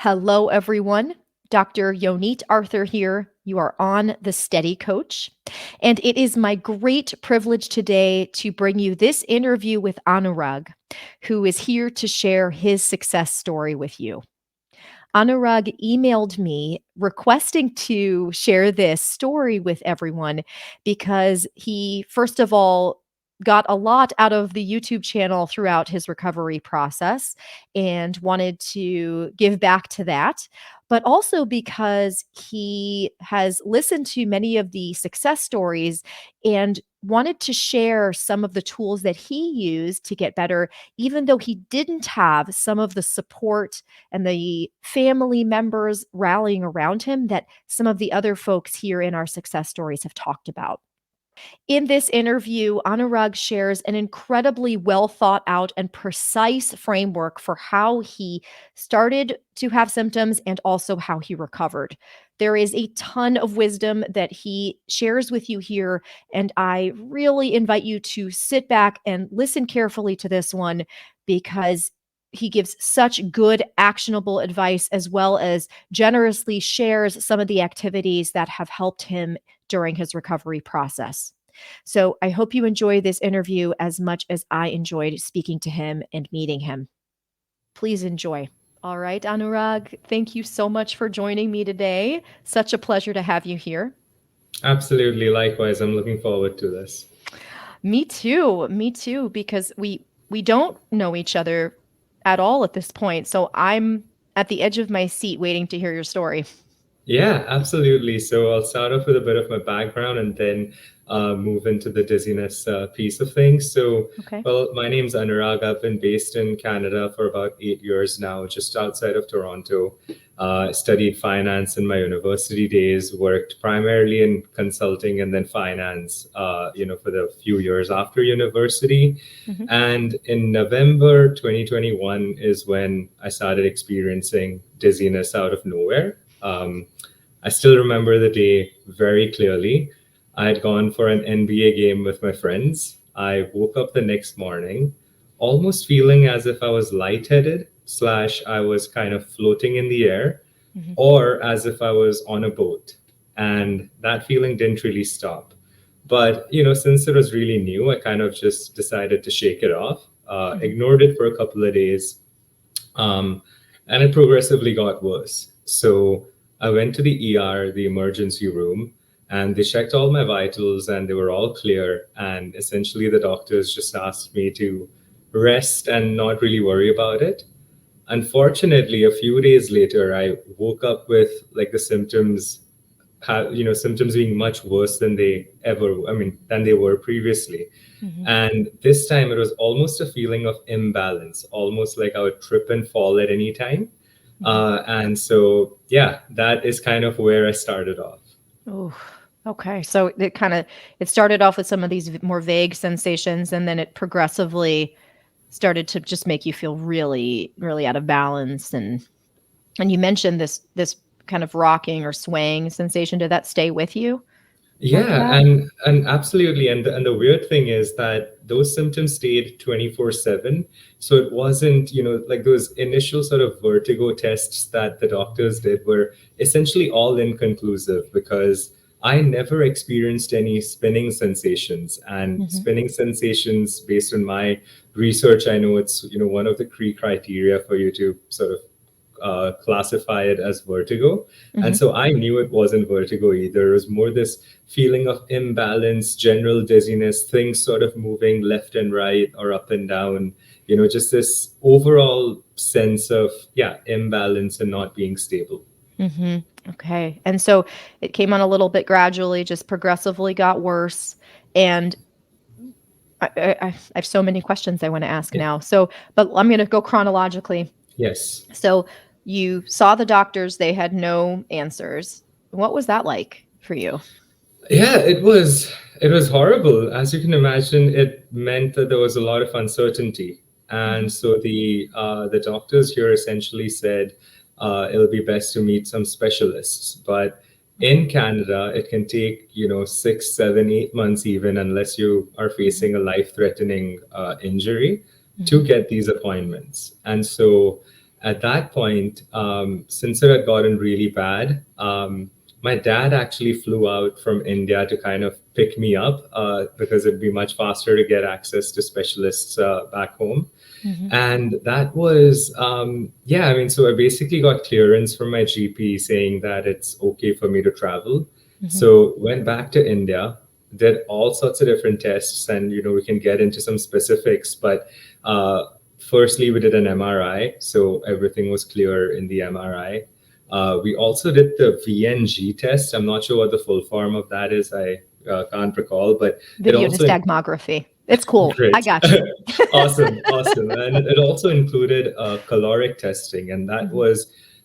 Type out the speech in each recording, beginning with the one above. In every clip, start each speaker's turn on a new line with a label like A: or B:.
A: Hello, everyone. Dr. Yonit Arthur here. You are on the Steady Coach. And it is my great privilege today to bring you this interview with Anurag, who is here to share his success story with you. Anurag emailed me requesting to share this story with everyone because he, first of all, got a lot out of the YouTube channel throughout his recovery process and wanted to give back to that, but also because he has listened to many of the success stories and wanted to share some of the tools that he used to get better, even though he didn't have some of the support and the family members rallying around him that some of the other folks here in our success stories have talked about. In this interview, Anurag shares an incredibly well thought out and precise framework for how he started to have symptoms and also how he recovered. There is a ton of wisdom that he shares with you here, and I really invite you to sit back and listen carefully to this one because he gives such good, actionable advice as well as generously shares some of the activities that have helped him during his recovery process. So I hope you enjoy this interview as much as I enjoyed speaking to him and meeting him. Please enjoy. All right, Anurag, thank you so much for joining me today. Such a pleasure to have you here.
B: Absolutely. Likewise. I'm looking forward to this.
A: Me too. Me too, because we don't know each other at all at this point. So I'm at the edge of my seat waiting to hear your story.
B: Yeah, absolutely. So I'll start off with a bit of my background and then move into the dizziness piece of things. So,
A: Okay.
B: well, my name's Anurag. I've been based in Canada for about 8 years now, just outside of Toronto. Studied finance in my university days, worked primarily in consulting and then finance, for the few years after university.
A: Mm-hmm.
B: And in November 2021 is when I started experiencing dizziness out of nowhere. I still remember the day very clearly. I had gone for an NBA game with my friends. I woke up the next morning almost feeling as if I was lightheaded, slash, I was kind of floating in the air,
A: Mm-hmm.
B: or as if I was on a boat. And that feeling didn't really stop. But, since it was really new, I kind of just decided to shake it off,
A: Mm-hmm.
B: ignored it for a couple of days. Um, and it progressively got worse. So I went to the ER, the emergency room, and they checked all my vitals and they were all clear. And essentially, the doctors just asked me to rest and not really worry about it. Unfortunately, a few days later, I woke up with like the symptoms being much worse than than they were previously.
A: Mm-hmm.
B: And this time it was almost a feeling of imbalance, almost like I would trip and fall at any time.
A: Mm-hmm.
B: And so, yeah, that is kind of where I started off.
A: Oh, okay. So it started off with some of these more vague sensations, and then it progressively started to just make you feel really, really out of balance. And you mentioned this kind of rocking or swaying sensation. Did that stay with you after
B: Yeah,
A: that?
B: and absolutely. And the weird thing is that those symptoms stayed 24/7. So it wasn't, like those initial sort of vertigo tests that the doctors did were essentially all inconclusive because I never experienced any spinning sensations. And
A: Mm-hmm.
B: spinning sensations, based on my research, I know it's, one of the key criteria for you to sort of classify it as vertigo. And
A: Mm-hmm.
B: so I knew it wasn't vertigo either. It was more this feeling of imbalance, general dizziness, things sort of moving left and right or up and down, just this overall sense of, yeah, imbalance and not being stable.
A: Mm-hmm. Okay. And so it came on a little bit gradually, just progressively got worse. And I have so many questions I want to ask
B: Yeah.
A: now. So, but I'm going to go chronologically.
B: Yes.
A: So you saw the doctors, they had no answers. What was that like for you?
B: Yeah, it was horrible. As you can imagine, it meant that there was a lot of uncertainty.
A: Mhm.
B: And so the doctors here essentially said it'll be best to meet some specialists. But
A: Okay.
B: in Canada, it can take, 6, 7, 8 months even, unless you are
A: Mhm.
B: facing a life-threatening injury, to
A: Mhm.
B: get these appointments. And so at that point, since it had gotten really bad, my dad actually flew out from India to kind of pick me up because it'd be much faster to get access to specialists back home.
A: Mhm.
B: And that was, yeah, I mean, so I basically got clearance from my GP saying that it's okay for me to travel.
A: Mhm.
B: So went back to India, did all sorts of different tests, and we can get into some specifics. But firstly, we did an MRI, so everything was clear in the MRI. We also did the VNG test. I'm not sure what the full form of that is. I can't recall, but it
A: Video
B: also
A: nystagmography. It's cool. I
B: great.
A: got you.
B: Awesome, awesome. And it also included caloric testing, and
A: Mhm.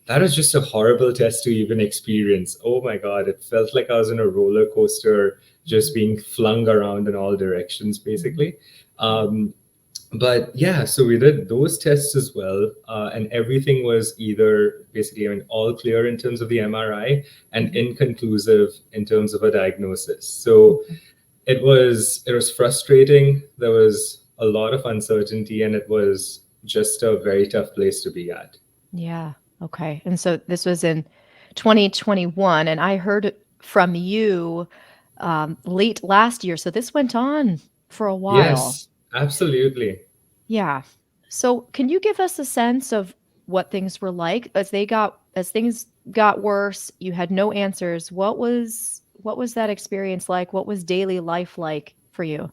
B: that was just a horrible test to even experience. Oh my God, it felt like I was in a roller coaster, just being flung around in all directions,
A: Mhm.
B: basically. But yeah, so we did those tests as well, and everything was either basically, I mean, all clear in terms of the MRI and
A: Mhm.
B: inconclusive in terms of a diagnosis. So
A: Mhm.
B: it was frustrating. There was a lot of uncertainty, and it was just a very tough place to be at.
A: Yeah. Okay. And so this was in 2021, and I heard from you late last year. So this went on for a while.
B: Yes, absolutely.
A: Yeah. So can you give us a sense of what things were like as things got worse, you had no answers. What was that experience like? What was daily life like for you?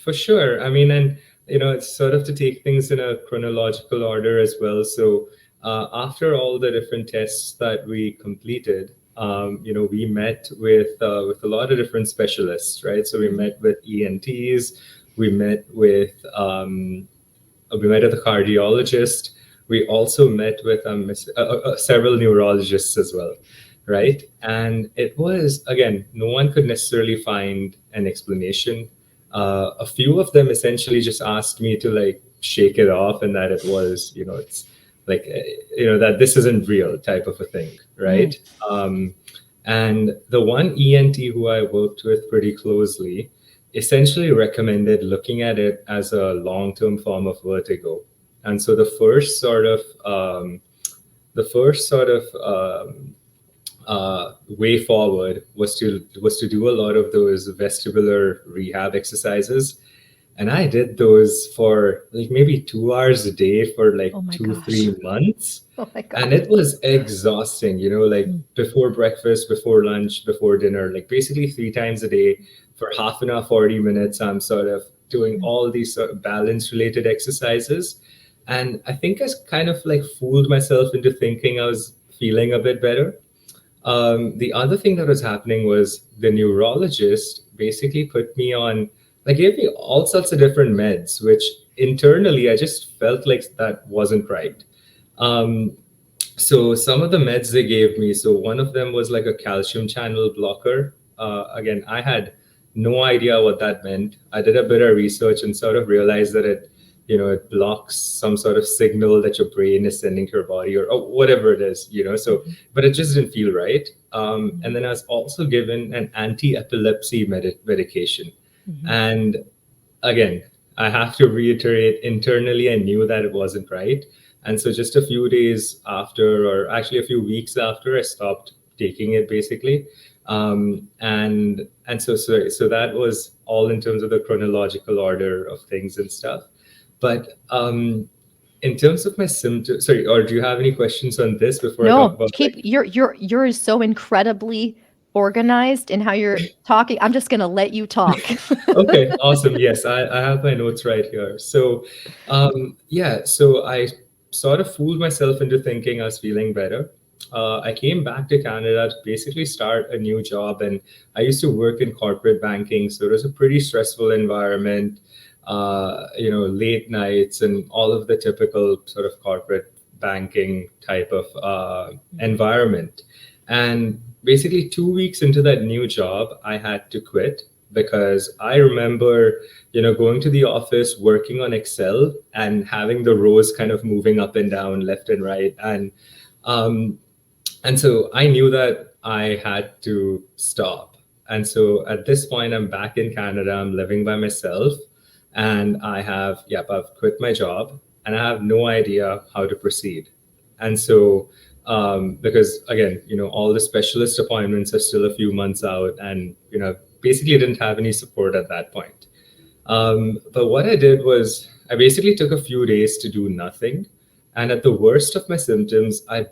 B: For sure. I mean, and it's sort of to take things in a chronological order as well. So after all the different tests that we completed, we met with a lot of different specialists, right? So we
A: Mhm.
B: met with ENTs, we met with we met with a cardiologist. We also met with several neurologists as well, right? And it was, again, no one could necessarily find an explanation. A few of them essentially just asked me to like shake it off and that it was, it's like, that this isn't real type of a thing,
A: Mm.
B: right? And the one ENT who I worked with pretty closely essentially recommended looking at it as a long-term form of vertigo. And so the first sort of way forward was to do a lot of those vestibular rehab exercises, and I did those for like maybe 2 hours a day for
A: Oh
B: like
A: my
B: two
A: gosh.
B: three months,
A: Oh my
B: and
A: gosh.
B: it was exhausting. Like
A: Mm.
B: before breakfast, before lunch, before dinner, like basically 3 times a day for half an hour, 40 minutes. I'm sort of doing
A: Mm.
B: all these sort of balance related exercises, and I think I kind of like fooled myself into thinking I was feeling a bit better. The other thing that was happening was the neurologist basically put me on, like, gave me all sorts of different meds, which internally I just felt like that wasn't right. Um, so some of the meds they gave me, so one of them was like a calcium channel blocker. Again, I had no idea what that meant. I did a bit of research and sort of realized that it blocks some sort of signal that your brain is sending to your body or whatever it is. So,
A: Mhm.
B: but it just didn't feel right. And
A: Mhm.
B: then I was also given an anti-epilepsy medication.
A: Mhm.
B: And again, I have to reiterate, internally, I knew that it wasn't right. And so just a few days after, or actually a few weeks after, I stopped taking it basically. And so that was all in terms of the chronological order of things and stuff. But in terms of my symptoms, sorry, or do you have any questions on this before I talk
A: No,
B: about
A: keep
B: like,
A: you're so incredibly organized in how you're talking. I'm just gonna let you talk.
B: okay, awesome. Yes, I have my notes right here. So, yeah, so I sort of fooled myself into thinking I was feeling better. I came back to Canada to basically start a new job, and I used to work in corporate banking, so it was a pretty stressful environment. Late nights and all of the typical sort of corporate banking type of environment. And basically, 2 weeks into that new job, I had to quit because I remember, going to the office, working on Excel, and having the rows kind of moving up and down, left and right, um, and so I knew that I had to stop. And so at this point, I'm back in Canada. I'm living by myself, and I've quit my job, and I have no idea how to proceed. And so, because again, all the specialist appointments are still a few months out, and basically didn't have any support at that point. But what I did was I basically took a few days to do nothing, and at the worst of my symptoms, I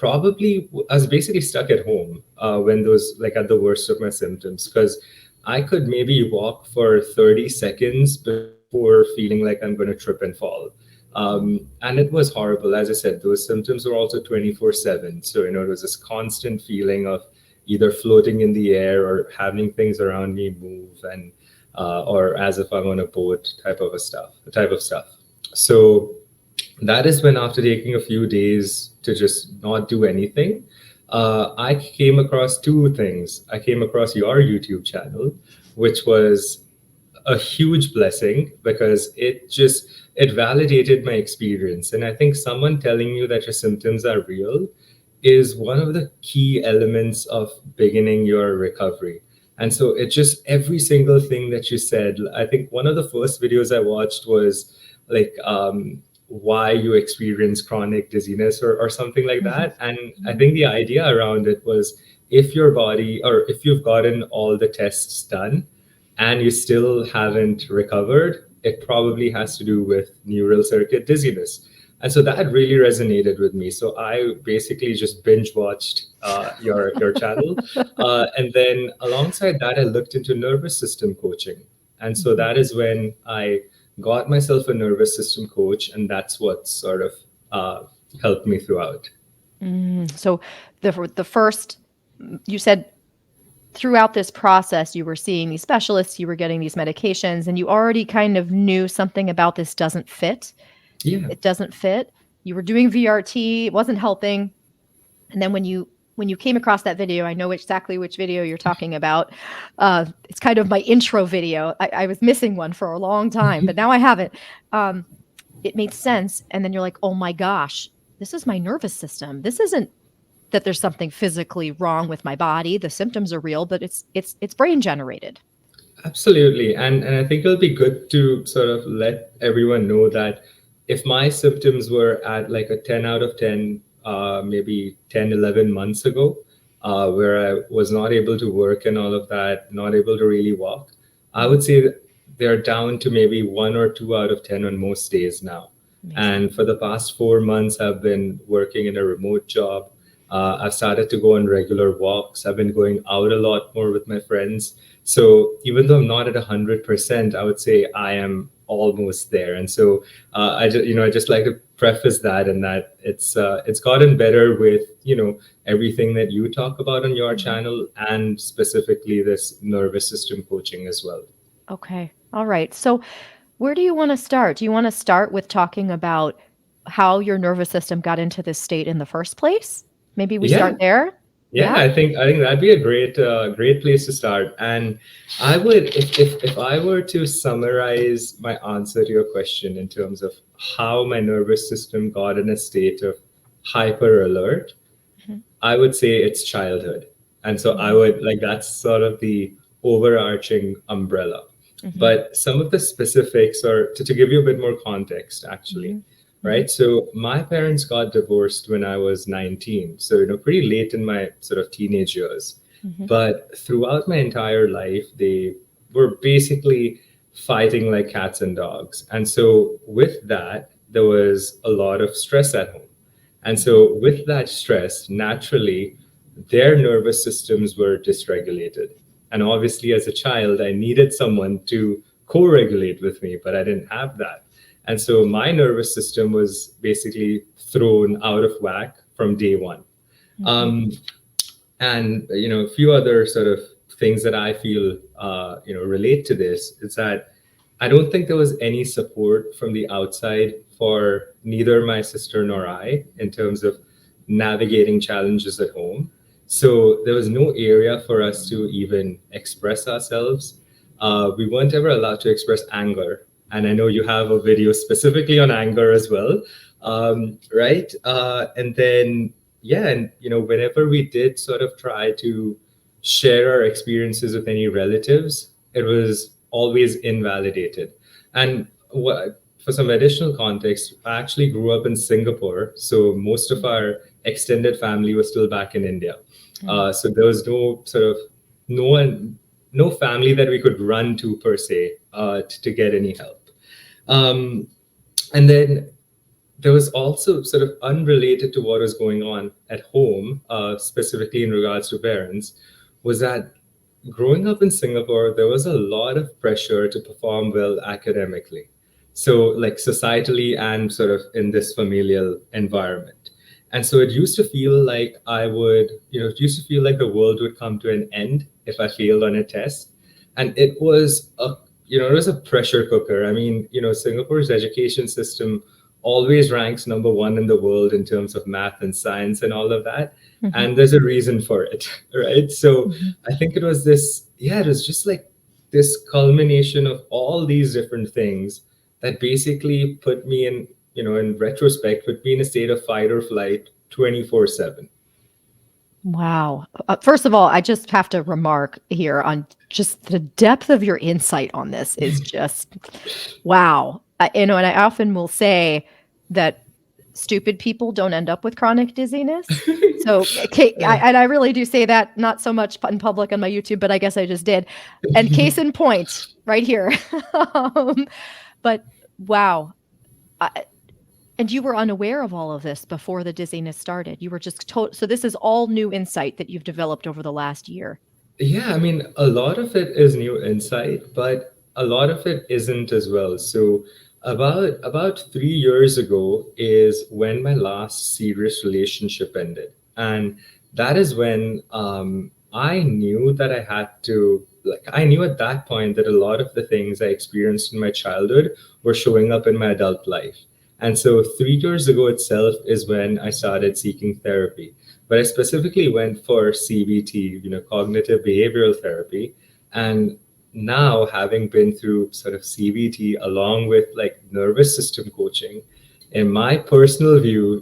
B: was basically stuck at home when those like at the worst of my symptoms, because I could maybe walk for 30 seconds before feeling like I'm going to trip and fall. And it was horrible. As I said, those symptoms were also 24/7. So, it was this constant feeling of either floating in the air or having things around me move, and or as if I'm on a boat type of stuff. So that is when, after taking a few days to just not do anything, I came across two things. I came across your YouTube channel, which was a huge blessing because it validated my experience. And I think someone telling you that your symptoms are real is one of the key elements of beginning your recovery. And so it just, every single thing that you said, I think one of the first videos I watched was like, why you experience chronic dizziness, or something like that. And I think the idea around it was, if your body, or if you've gotten all the tests done and you still haven't recovered, it probably has to do with neural circuit dizziness. And so that really resonated with me. So I basically just binge watched your channel, and then alongside that, I looked into nervous system coaching. And so that is when I got myself a nervous system coach, and that's what sort of helped me throughout.
A: So the first, you said throughout this process, you were seeing these specialists, you were getting these medications, and you already kind of knew something about this doesn't fit.
B: Yeah.
A: It doesn't fit. You were doing VRT, it wasn't helping. And then when you came across that video, I know exactly which video you're talking about. It's kind of my intro video. I was missing one for a long time, but now I have it. It made sense. And then you're like, oh my gosh, this is my nervous system. This isn't that there's something physically wrong with my body. The symptoms are real, but it's brain generated.
B: Absolutely. And I think it'll be good to sort of let everyone know that if my symptoms were at like a 10 out of 10, maybe 10, 11 months ago, where I was not able to work and all of that, not able to really walk, I would say that they're down to maybe 1 or 2 out of 10 on most days now.
A: Amazing.
B: And for the past 4 months, I've been working in a remote job. I've started to go on regular walks. I've been going out a lot more with my friends. So even though I'm not at 100%, I would say I am almost there. And so I just like to preface that, and that it's gotten better with everything that you talk about on your channel, and specifically this nervous system coaching as well.
A: Okay. All right. So where do you want to start? Do you want to start with talking about how your nervous system got into this state in the first place? Maybe we
B: Yeah.
A: start there.
B: Yeah, I think that'd be a great place to start. And I would, if I were to summarize my answer to your question in terms of how my nervous system got in a state of hyper alert,
A: Mhm.
B: I would say it's childhood. And so I would like, that's sort of the overarching umbrella.
A: Mhm.
B: But some of the specifics, or to give you a bit more context, actually,
A: Mhm.
B: right? So my parents got divorced when I was 19. So, pretty late in my sort of teenage years.
A: Mhm.
B: But throughout my entire life, they were basically fighting like cats and dogs. And so with that, there was a lot of stress at home. And so with that stress, naturally, their nervous systems were dysregulated. And obviously, as a child, I needed someone to co regulate with me, but I didn't have that. And so my nervous system was basically thrown out of whack from day one.
A: Mhm.
B: And a few other sort of things that I feel relate to this is that I don't think there was any support from the outside for neither my sister nor I in terms of navigating challenges at home. So there was no area for us to even express ourselves. We weren't ever allowed to express anger. And I know you have a video specifically on anger as well, right? And then, yeah, and whenever we did sort of try to share our experiences with any relatives, it was always invalidated. And for some additional context, I actually grew up in Singapore, so most of our extended family was still back in India. So there was no sort of no one, no family that we could run to per se to get any help. Um, and then there was also sort of unrelated to what was going on at home, specifically in regards to parents, was that growing up in Singapore, there was a lot of pressure to perform well academically. So, like societally and sort of in this familial environment. And so it used to feel like it used to feel like the world would come to an end if I failed on a test. And it was a pressure cooker. I mean, Singapore's education system always ranks number one in the world in terms of math and science and all of that.
A: Mhm.
B: And there's a reason for it, right? So
A: Mhm.
B: I think it was just like this culmination of all these different things that basically put me in retrospect, put me in a state of fight or flight 24/7.
A: Wow. First of all, I just have to remark here on just the depth of your insight on this is just wow. And I often will say that stupid people don't end up with chronic dizziness. So,
B: Yeah.
A: and I really do say that not so much in public on my YouTube, but I guess I just did. And case in point, right here. um, but wow. I, and you were unaware of all of this before the dizziness started. You were just told. So this is all new insight that you've developed over the last year.
B: Yeah, I mean, a lot of it is new insight, but a lot of it isn't as well. So about 3 years ago is when my last serious relationship ended, and that is when I knew that I had to like I knew at that point that a lot of the things I experienced in my childhood were showing up in my adult life. And so 3 years ago itself is when I started seeking therapy, but I specifically went for CBT, cognitive behavioral therapy. And now, having been through sort of CBT along with like nervous system coaching, in my personal view,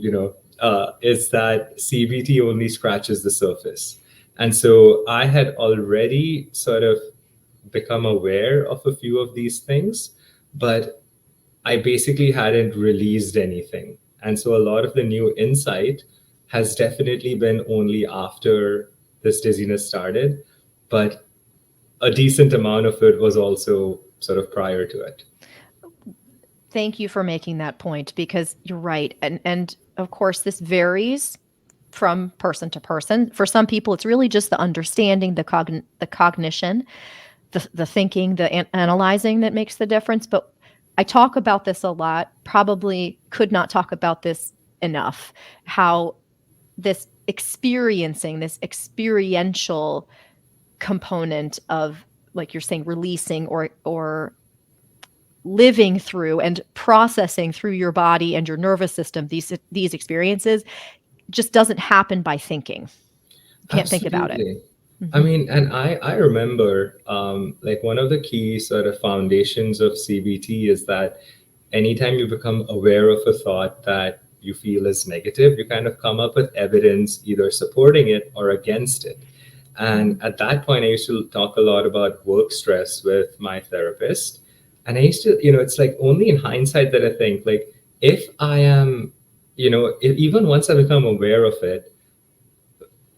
B: is that CBT only scratches the surface. And so I had already sort of become aware of a few of these things, but I basically hadn't released anything. And so a lot of the new insight has definitely been only after this dizziness started, but a decent amount of it was also sort of prior to it.
A: Thank you for making that point because you're right. And of course this varies from person to person. For some people it's really just the understanding, the cognition, the thinking, the analyzing that makes the difference, but I talk about this a lot, probably could not talk about this enough, how this experiential component of, like you're saying, releasing or living through and processing through your body and your nervous system these experiences just doesn't happen by thinking. You can't think about it.
B: Absolutely. I
A: Mhm.
B: mean, and I remember like one of the key sort of foundations of CBT is that anytime you become aware of a thought that you feel is negative, you kind of come up with evidence either supporting it or against it. And at that point, I used to talk a lot about work stress with my therapist. And I used to, it's like only in hindsight that I think, like, if I am, even once I become aware of it,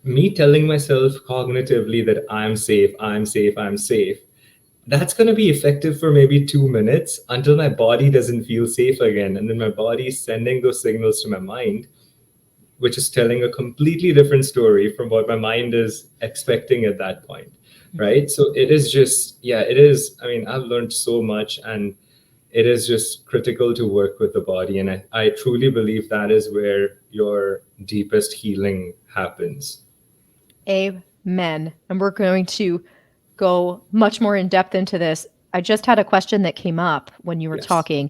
B: me telling myself cognitively that I'm safe, I'm safe, I'm safe, that's going to be effective for maybe 2 minutes until my body doesn't feel safe again. And then my body is sending those signals to my mind, which is telling a completely different story from what my mind is expecting at that point. Right. So it is just, yeah, it is. I mean, I've learned so much, and it is just critical to work with the body. And I truly believe that is where your deepest healing happens.
A: Amen. And we're going to go much more in depth into this. I just had a question that came up when you were
B: Yes.
A: talking.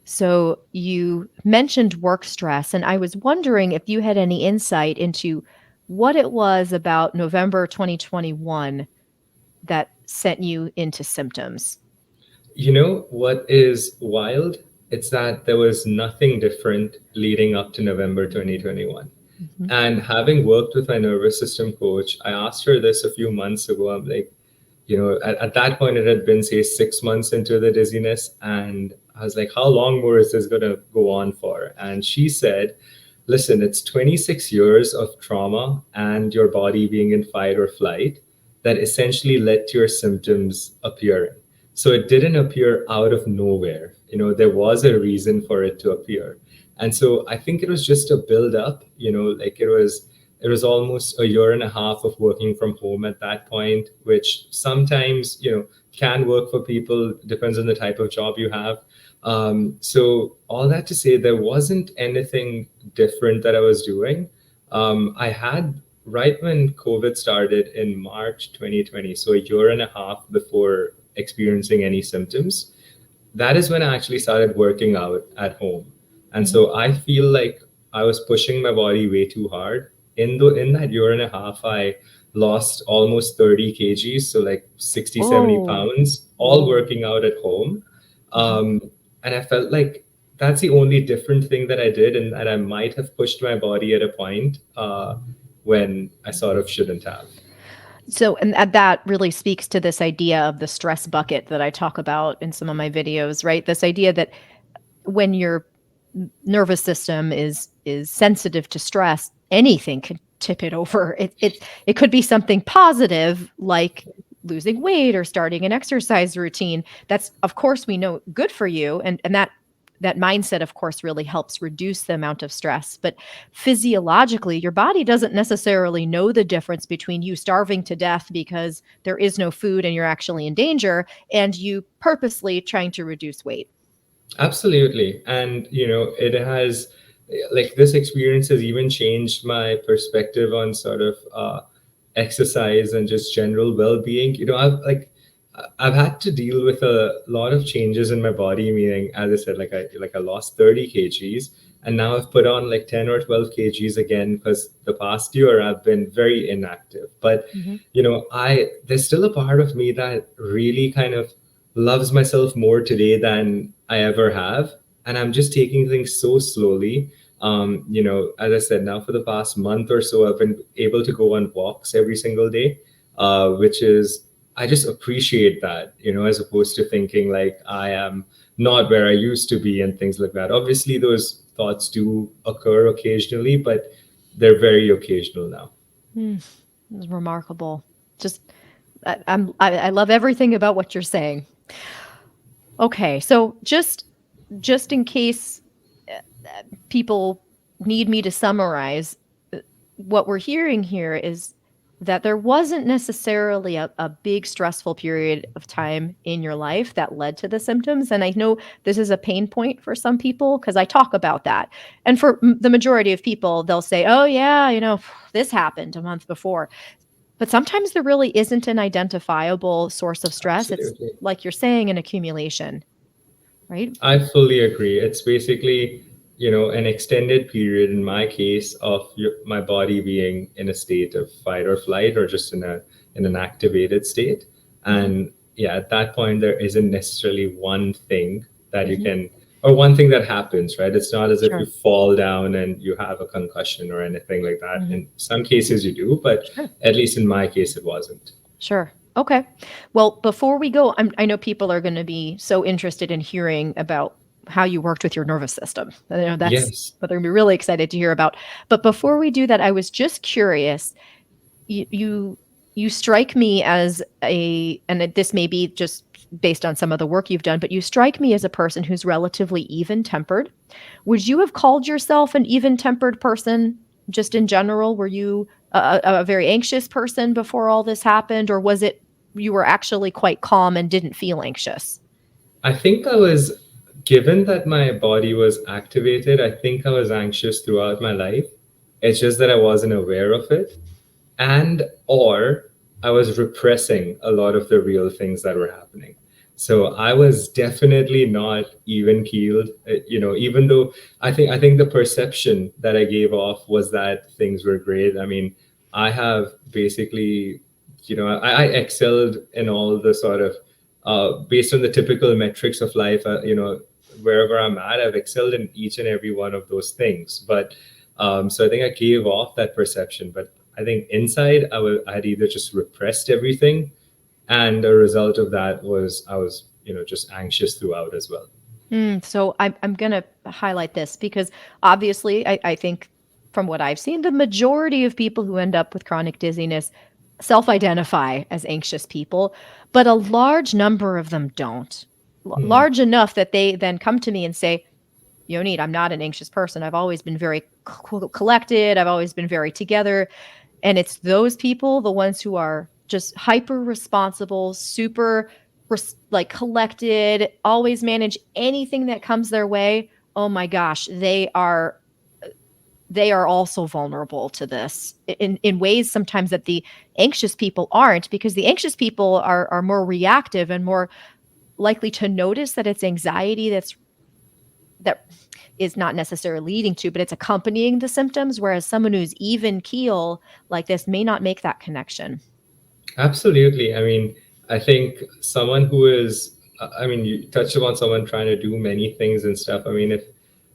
A: So you mentioned work stress, and I was wondering if you had any insight into what it was about November 2021 that sent you into symptoms.
B: You know what is wild? It's that there was nothing different leading up to November 2021.
A: Mhm.
B: And having worked with my nervous system coach, I asked her this a few months ago. I'm like, at that point it had been, say, 6 months into the dizziness, and I was like, how long more is this going to go on for? And she said, listen, it's 26 years of trauma and your body being in fight or flight that essentially led to your symptoms appearing. So it didn't appear out of nowhere. There was a reason for it to appear. And so I think it was just a build up, like it was almost a year and a half of working from home at that point, which sometimes, can work for people, depends on the type of job you have. So all that to say, there wasn't anything different that I was doing. I had, right when COVID started in March 2020, so a year and a half before experiencing any symptoms, that is when I actually started working out at home. And
A: Mhm.
B: so I feel like I was pushing my body way too hard. In that year and a half, I lost almost 30 kgs, so like 60, 70
A: Oh,
B: pounds, all
A: whoa.
B: working out at home.
A: Mhm.
B: Um, and I felt like that's the only different thing that I did, and that I might have pushed my body at a point when I sort of shouldn't have.
A: So, and that really speaks to this idea of the stress bucket that I talk about in some of my videos, right? This idea that when your nervous system is sensitive to stress, anything can tip it over. It could be something positive like losing weight or starting an exercise routine. That's, of course, we know good for you, and that mindset, of course, really helps reduce the amount of stress. But physiologically, your body doesn't necessarily know the difference between you starving to death because there is no food and you're actually in danger, and you purposely trying to reduce weight.
B: Absolutely. And, it has, like, this experience has even changed my perspective on sort of exercise and just general well-being. I've had to deal with a lot of changes in my body, meaning, as I said, like I lost 30 kgs, and now I've put on like 10 or 12 kgs again because the past year I've been very inactive. But,
A: Mhm.
B: I there's still a part of me that really kind of loves myself more today than I ever have. And I'm just taking things so slowly. As I said, now for the past month or so, I've been able to go on walks every single day, which is, I just appreciate that, as opposed to thinking like I am not where I used to be and things like that. Obviously, those thoughts do occur occasionally, but they're very occasional now.
A: Mm, it's remarkable. Just I love everything about what you're saying. Okay, so just in case people need me to summarize, uh, what we're hearing here is that there wasn't necessarily a big stressful period of time in your life that led to the symptoms. And I know this is a pain point for some people because I talk about that. And for the majority of people, they'll say, oh, yeah, this happened a month before. But sometimes there really isn't an identifiable source of stress. It's
B: Absolutely.
A: like you're saying, an accumulation, right?
B: I fully agree. It's basically, an extended period in my case of my body being in a state of fight or flight, or just in an activated state.
A: Mhm,
B: And yeah, at that point, there isn't necessarily one thing that you
A: mhm.
B: can, or one thing that happens, right? It's not as if you
A: Sure.
B: fall down and you have a concussion or anything like that.
A: Mhm.
B: In some cases, you do, but
A: Sure.
B: at least in my case, it wasn't.
A: Sure. Okay. Well, before we go, I know people are going to be so interested in hearing about how you worked with your nervous system. I know that's
B: Yes.
A: what they're going to be really excited to hear about. But before we do that, I was just curious. You you strike me as this may be just based on some of the work you've done, but you strike me as a person who's relatively even tempered. Would you have called yourself an even-tempered person just in general? Were you a very anxious person before all this happened, or was it you were actually quite calm and didn't feel anxious?
B: I think I was, given that my body was activated, I think I was anxious throughout my life. It's just that I wasn't aware of it. And, or I was repressing a lot of the real things that were happening. So I was definitely not even keeled, even though I think the perception that I gave off was that things were great. I mean, I have basically, I excelled in all the sort of, based on the typical metrics of life, wherever I'm at, I've excelled in each and every one of those things. But so I think I gave off that perception. But I think inside, I had either just repressed everything, And a result of that was I was, just anxious throughout as well.
A: So I'm going to highlight this because obviously I think from what I've seen, the majority of people who end up with chronic dizziness self-identify as anxious people, but a large number of them don't.
B: Hmm.
A: Large enough that they then come to me and say, Yonit, I'm not an anxious person. I've always been very collected. I've always been very together. And it's those people, the ones who are just hyper responsible, super like collected, always manage anything that comes their way. Oh my gosh, they are also vulnerable to this in ways sometimes that the anxious people aren't, because the anxious people are more reactive and more likely to notice that it's anxiety that is not necessarily leading to, but it's accompanying the symptoms, whereas someone who's even keel like this may not make that connection.
B: Absolutely. I mean, I think someone who is, I mean, you touched upon someone trying to do many things and stuff. I mean, if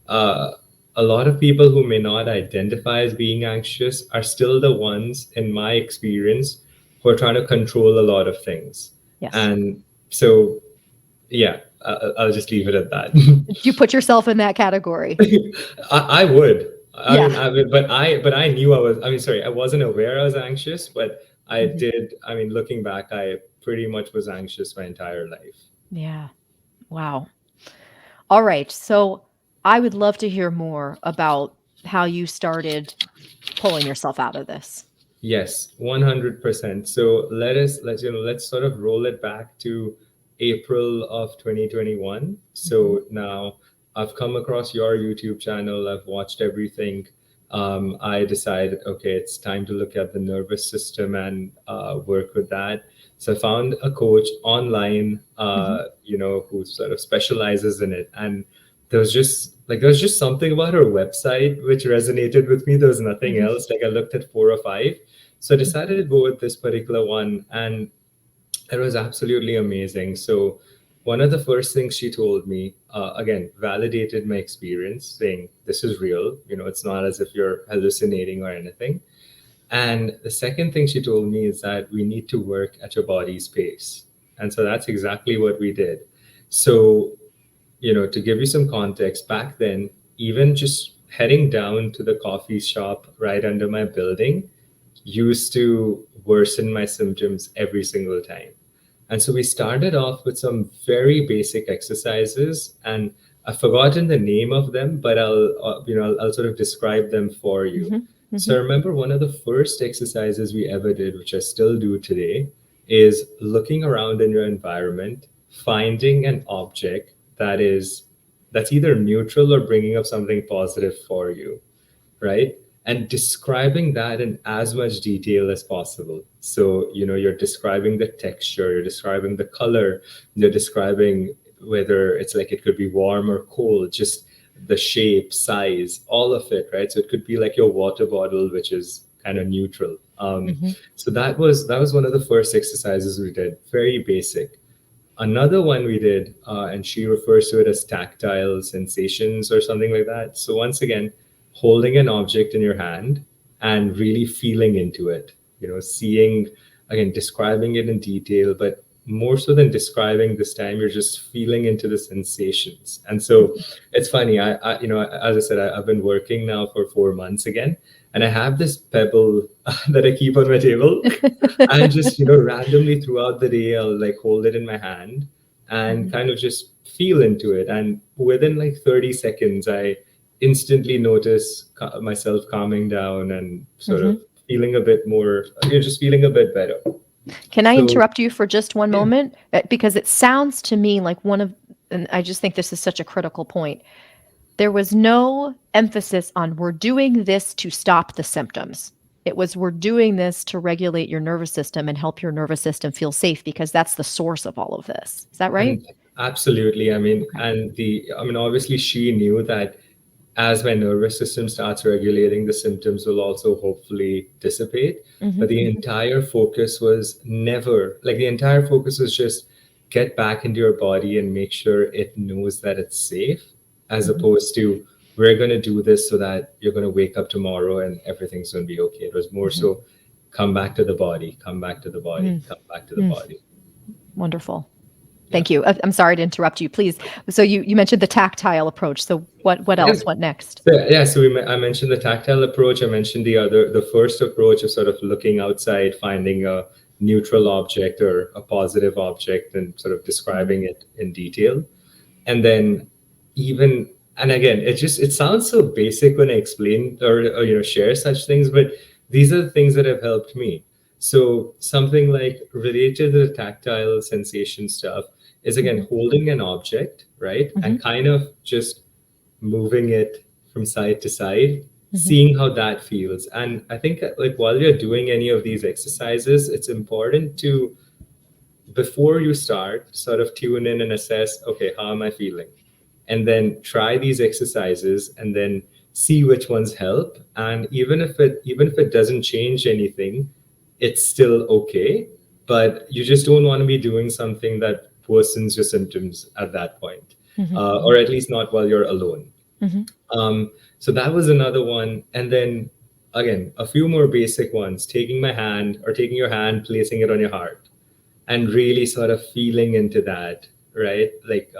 B: uh, a lot of people who may not identify as being anxious are still the ones, in my experience, who are trying to control a lot of things.
A: Yes.
B: And so, yeah, I'll just leave it at that.
A: Do you put yourself in that category?
B: I would. I
A: Yeah.
B: mean, but I knew I was. I mean, sorry, I wasn't aware I was anxious, but I
A: Mhm.
B: did. I mean, looking back, I pretty much was anxious my entire life.
A: Yeah. Wow. All right. So I would love to hear more about how you started pulling yourself out of this.
B: Yes, 100%. So let's sort of roll it back to April of 2021.
A: Mhm.
B: So now I've come across your YouTube channel. I've watched everything. I decided, okay, it's time to look at the nervous system and work with that. So I found a coach online,
A: Mhm.
B: who sort of specializes in it. And there was just something about her website which resonated with me. There was nothing
A: Mhm.
B: else. Like I looked at 4 or 5. So I
A: Mhm.
B: decided to go with this particular one, and it was absolutely amazing. So one of the first things she told me, again, validated my experience, saying this is real. It's not as if you're hallucinating or anything. And the second thing she told me is that we need to work at your body's pace. And so that's exactly what we did. So, to give you some context, back then, even just heading down to the coffee shop right under my building used to worsen my symptoms every single time. And so we started off with some very basic exercises, and I've forgotten the name of them, but I'll sort of describe them for you.
A: Mhm.
B: So I
A: Mhm.
B: remember one of the first exercises we ever did, which I still do today, is looking around in your environment, finding an object that's either neutral or bringing up something positive for you, right? And describing that in as much detail as possible. So, you're describing the texture, you're describing the color, you're describing whether it's like it could be warm or cold, just the shape, size, all of it, right? So it could be like your water bottle, which is kind of neutral.
A: Mhm.
B: So that was one of the first exercises we did, very basic. Another one we did, and she refers to it as tactile sensations or something like that. So, once again, holding an object in your hand and really feeling into it, seeing, again, describing it in detail, but more so than describing this time, you're just feeling into the sensations. And so it's funny. As I said, I've been working now for 4 months again, and I have this pebble that I keep on my table, and just randomly throughout the day I'll like hold it in my hand and
A: Mhm.
B: kind of just feel into it, and within like 30 seconds I instantly notice myself calming down and sort of
A: Mhm.
B: feeling a bit more, just feeling a bit better.
A: Can I
B: So
A: interrupt you for just one
B: yeah.
A: moment? Because it sounds to me like and I just think this is such a critical point. There was no emphasis on we're doing this to stop the symptoms. It was we're doing this to regulate your nervous system and help your nervous system feel safe because that's the source of all of this. Is that right?
B: And absolutely, I mean,
A: Okay.
B: obviously she knew that as my nervous system starts regulating, the symptoms will also hopefully dissipate. But
A: Mhm. Mhm.
B: the entire focus was just get back into your body and make sure it knows that it's safe, as
A: Mhm.
B: opposed to we're going to do this so that you're going to wake up tomorrow and everything's going to be okay. It was more
A: Mhm.
B: so come back to the body, come back to the body,
A: Mm.
B: come back to the
A: Mm.
B: body.
A: Wonderful.
B: Yeah.
A: Thank you. I'm sorry to interrupt you. Please. So you mentioned the tactile approach. So what
B: Yeah.
A: else? What next?
B: So, yeah, so I mentioned the tactile approach. I mentioned the first approach of sort of looking outside, finding a neutral object or a positive object, and sort of
A: Mhm.
B: describing it in detail. And then even, and again, it sounds so basic when I explain or share such things, but these are the things that have helped me. So something like related to the tactile sensation stuff is again
A: Mhm.
B: holding an object, right, and
A: Mhm.
B: kind of just moving it from side to side,
A: Mhm.
B: seeing how that feels. And I think like while you're doing any of these exercises, it's important to, before you start, sort of tune in and assess, okay, how am I feeling? And then try these exercises and then see which ones help. And even if it doesn't change anything, it's still okay. But you just don't want to be doing something that worsens your symptoms at that point,
A: Mhm.
B: or at least not while you're alone.
A: Mhm.
B: So that was another one. And then again, a few more basic ones: taking my hand or taking your hand, placing it on your heart, and really sort of feeling into that, right? Like,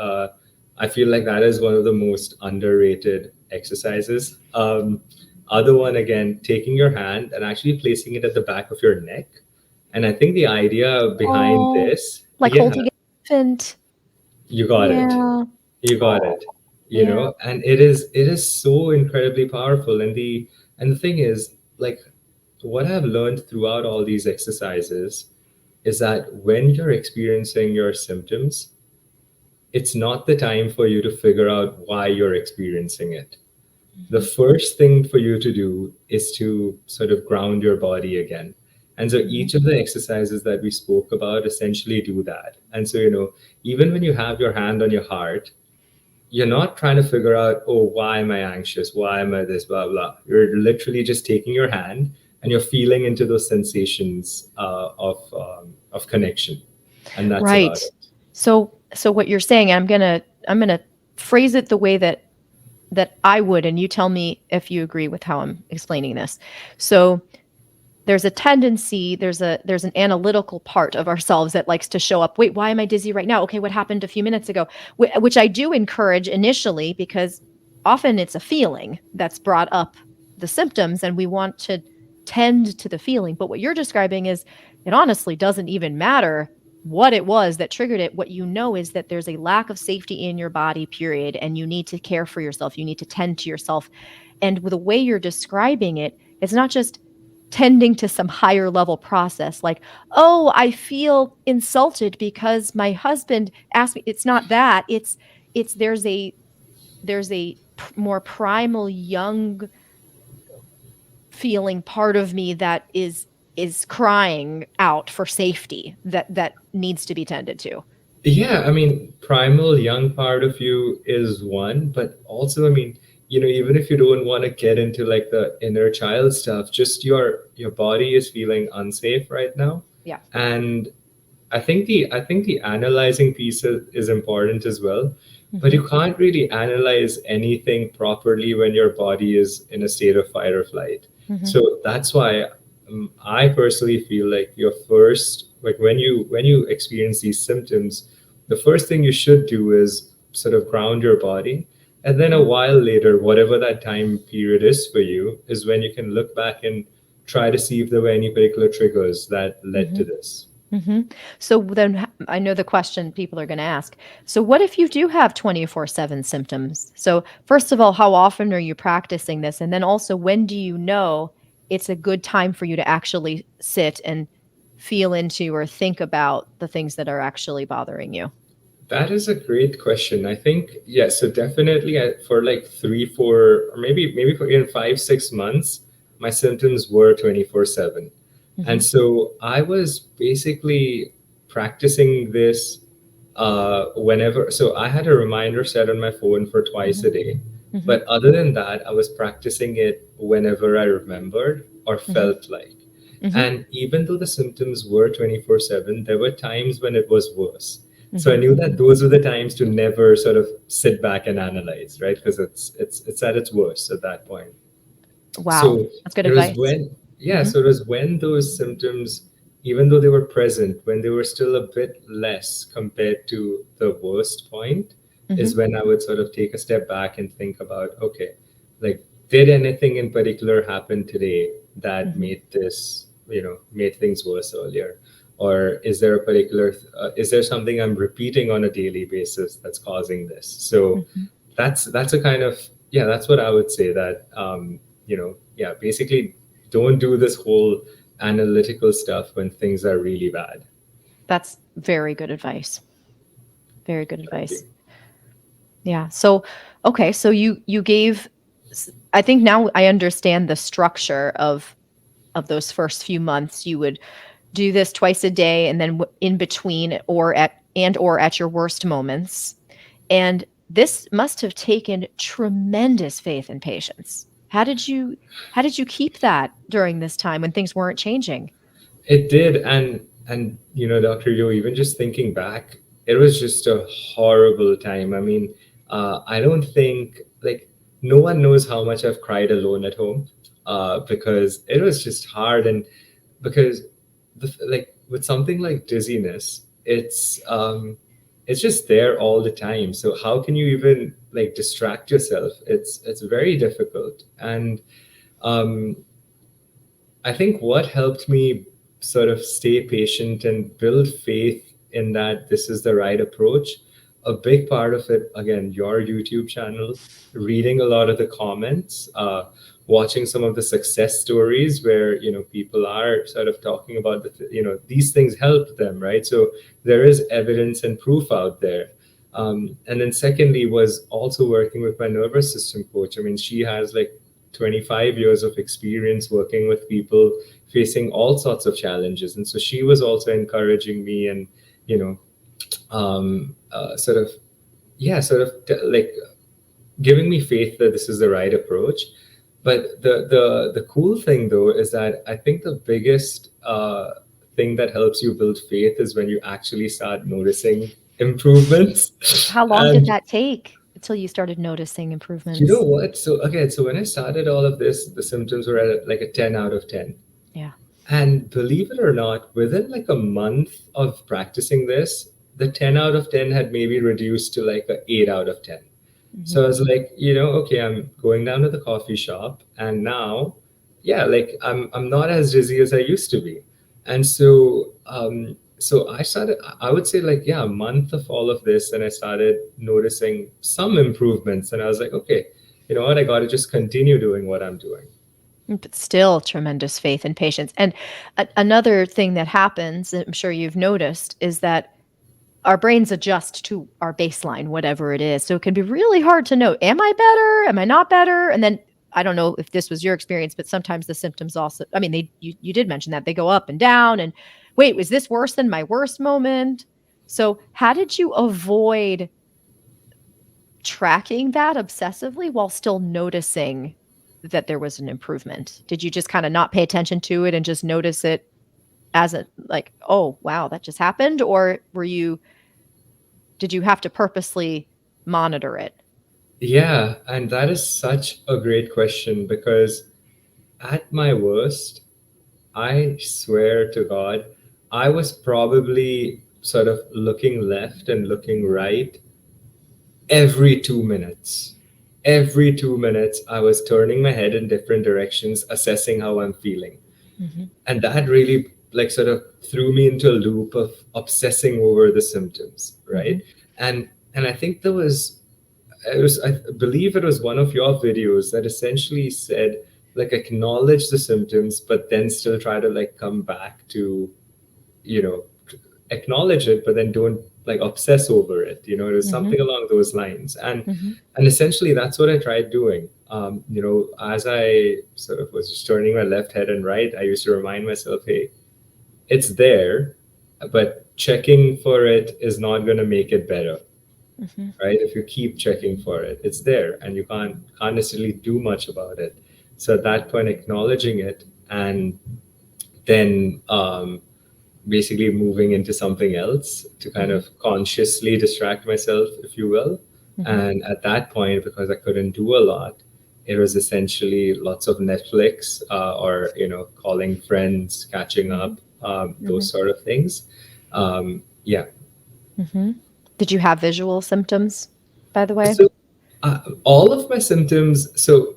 B: I feel like that is one of the most underrated exercises. Other one, again, taking your hand and actually placing it at the back of your neck. And I think the idea behind
A: Oh,
B: this,
A: like
B: yeah,
A: holding an infant.
B: you got it.
A: Yeah.
B: You got
A: Oh,
B: it.
A: yeah.
B: And it is so incredibly powerful. And the thing is, like, what I've learned throughout all these exercises is that when you're experiencing your symptoms, it's not the time for you to figure out why you're experiencing it. The
A: Mhm.
B: first thing for you to do is to sort of ground your body again. And so
A: Mhm.
B: each of the exercises that we spoke about essentially do that. And so, even when you have your hand on your heart, you're not trying to figure out, oh, why am I anxious? Why am I this, blah, blah. You're literally just taking your hand and you're feeling into those sensations of connection. And that's about
A: Right.
B: it.
A: So what you're saying, I'm gonna phrase it the way that I would, and you tell me if you agree with how I'm explaining this. So there's a tendency, there's an analytical part of ourselves that likes to show up. Wait, why am I dizzy right now? Okay, what happened a few minutes ago? Which I do encourage initially because often it's a feeling that's brought up the symptoms and we want to tend to the feeling. But what you're describing is it honestly doesn't even matter what it was that triggered it. What you know is that there's a lack of safety in your body, period, and you need to care for yourself. You need to tend to yourself. And with the way you're describing it, it's not just tending to some higher level process like, oh, I feel insulted because my husband asked me. It's not that. It's there's a more primal young feeling part of me that is crying out for safety that needs to be tended to.
B: Yeah, I mean, primal young part of you is one, but also, I mean, even if you don't want to get into like the inner child stuff, just your body is feeling unsafe right now.
A: Yeah.
B: And I think the analyzing piece is important as well, but
A: Mhm.
B: you can't really analyze anything properly when your body is in a state of fight or flight.
A: Mhm.
B: So that's why I personally feel like your first, like when you experience these symptoms, the first thing you should do is sort of ground your body, and then a
A: Mhm.
B: while later, whatever that time period is for you, is when you can look back and try to see if there were any particular triggers that led to
A: Mhm.
B: this.
A: Mhm. So then I know the question people are going to ask. So what if you do have 24/7 symptoms? So first of all, how often are you practicing this? And then also when do you know it's a good time for you to actually sit and feel into or think about the things that are actually bothering you?
B: That is a great question. I think, yeah, so definitely for like 3, 4, or maybe for even 5, 6 months, my symptoms were 24/7. And
A: Mhm.
B: so I was basically practicing this whenever. So I had a reminder set on my phone for twice
A: Mhm.
B: a day.
A: Mhm.
B: But other than that, I was practicing it whenever I remembered or
A: Mhm.
B: felt like.
A: Mhm.
B: And even though the symptoms were 24/7, there were times when it was worse. So I
A: Mhm.
B: knew that those were the times to never sort of sit back and analyze, right? Because it's at its worst at that point.
A: Wow.
B: So
A: That's good
B: it was
A: advice.
B: when, yeah,
A: Mhm.
B: so it was when those symptoms even though they were present, when they were still a bit less compared to the worst point, is
A: Mhm.
B: when I would sort of take a step back and think about, okay, like, did anything in particular happen today that
A: Mhm.
B: made this, made things worse earlier? Or is there a particular, is there something I'm repeating on a daily basis that's causing this? So
A: Mhm.
B: that's a kind of, yeah, that's what I would say, that yeah, basically don't do this whole analytical stuff when things are really bad.
A: That's very good advice. Very good
B: Thank
A: advice.
B: you.
A: Yeah. So, okay, so you gave I think now I understand the structure of those first few months. You would do this twice a day and then in between or at your worst moments. And this must have taken tremendous faith and patience. How did you keep that during this time when things weren't changing?
B: It did, and Dr. Yo, even just thinking back, it was just a horrible time. I mean, I don't think, like, no one knows how much I've cried alone at home, because it was just hard. And because like with something like dizziness, it's just there all the time. So how can you even like distract yourself? It's very difficult. And um, I think what helped me sort of stay patient and build faith in that this is the right approach, a big part of it, again, your YouTube channel, reading a lot of the comments, watching some of the success stories where, people are sort of talking about these things help them, right? So there is evidence and proof out there. And then secondly was also working with my nervous system coach. I mean, she has like 25 years of experience working with people facing all sorts of challenges. And so she was also encouraging me and, you know, sort of, yeah, like giving me faith that this is the right approach. But the cool thing though is that I think the biggest thing that helps you build faith is when you actually start noticing improvements.
A: How long did
B: And
A: that take until you started noticing
B: you know
A: improvements?
B: what? So when I started all of this, the symptoms were at like a 10 out of 10.
A: Yeah.
B: And believe it or not, within like a month of practicing this, the 10 out of 10 had maybe reduced to like a 8 out of 10. So
A: Mhm.
B: I was like, okay, I'm going down to the coffee shop and now, yeah, like I'm not as dizzy as I used to be. And so I started, I would say like, yeah, a month of all of this, and I started noticing some improvements. And I was like, okay, you know what, I got to just continue doing what I'm doing.
A: But still tremendous faith and patience. And another thing that happens, I'm sure you've noticed, is that our brains adjust to our baseline, whatever it is. So it can be really hard to know, am I better? Am I not better? And then I don't know if this was your experience, but sometimes the symptoms also, I mean, you did mention that they go up and down and wait, was this worse than my worst moment? So how did you avoid tracking that obsessively while still noticing that there was an improvement? Did you just kind of not pay attention to it and just notice it as a like, oh wow, that just happened? Or did you have to purposely monitor it?
B: Yeah, and that is such a great question because at my worst, I swear to God, I was probably sort of looking left and looking right every 2 minutes. Every 2 minutes, I was turning my head in different directions, assessing how I'm feeling.
A: Mhm,
B: And that really, like, sort of threw me into a loop of obsessing over the symptoms, right?
A: mhm,
B: And I think I believe it was one of your videos that essentially said, like, acknowledge the symptoms, but then still try to like come back to, you know, acknowledge it, but then don't like obsess over it. It was
A: mhm,
B: something along those lines. And
A: mhm,
B: and essentially that's what I tried doing. As I sort of was just turning my left head and right, I used to remind myself, hey, it's there, but checking for it is not going to make it better,
A: mhm,
B: right? If you keep checking for it, it's there and you can't necessarily do much about it. So at that point, acknowledging it and then basically moving into something else to kind
A: mhm,
B: of consciously distract myself, if you will.
A: mhm,
B: And at that point, because I couldn't do a lot, it was essentially lots of Netflix, or calling friends, catching
A: mhm,
B: up.
A: Hmm.
B: those sort of things. Yeah.
A: Hmm. Did you have visual symptoms, by the way?
B: So all of my symptoms, so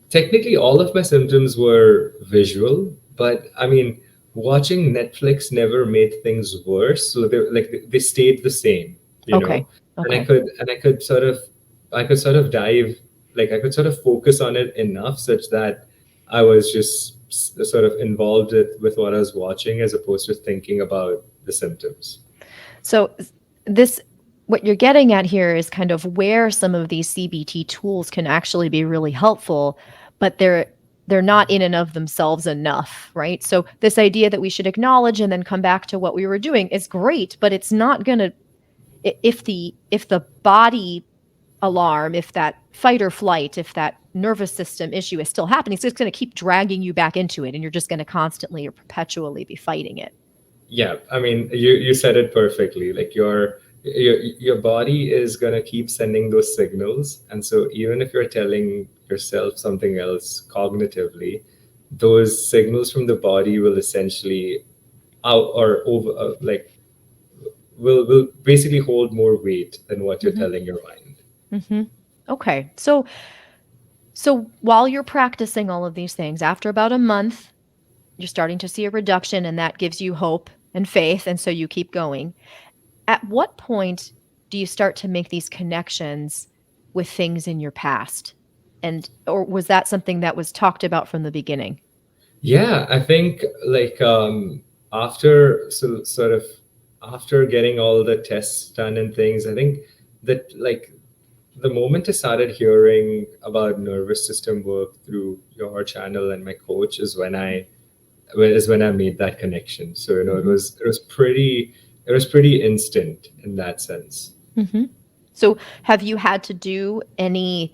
B: technically all of my symptoms were visual, but I mean, watching Netflix never made things worse. So they stayed the same, you know.
A: Okay.
B: And I
A: Okay.
B: could and I could sort of dive, like I could sort of focus on it enough such that I was just sort of involved with what I was watching as opposed to thinking about the symptoms.
A: So this what you're getting at here is kind of where some of these CBT tools can actually be really helpful, but they're not in and of themselves enough, right? So this idea that we should acknowledge and then come back to what we were doing is great, but it's not going to if the body alarm, if that fight or flight, if that nervous system issue is still happening, it's just going to keep dragging you back into it and you're just going to constantly or perpetually be fighting it.
B: Yeah, I mean, you said it perfectly. Like your body is gonna keep sending those signals, and so even if you're telling yourself something else cognitively, those signals from the body will essentially out or over like will basically hold more weight than what you're
A: Mhm.
B: telling your mind.
A: Mhm. Okay. So while you're practicing all of these things, after about a month, you're starting to see a reduction and that gives you hope and faith and so you keep going. At what point do you start to make these connections with things in your past? And or was that something that was talked about from the beginning?
B: Yeah, I think like after sort of after getting all the tests done and things, I think that like the moment I started hearing about nervous system work through your channel and my coach is when I made that connection. So you know
A: Mhm.
B: it was pretty instant in that sense.
A: Mhm. So have you had to do any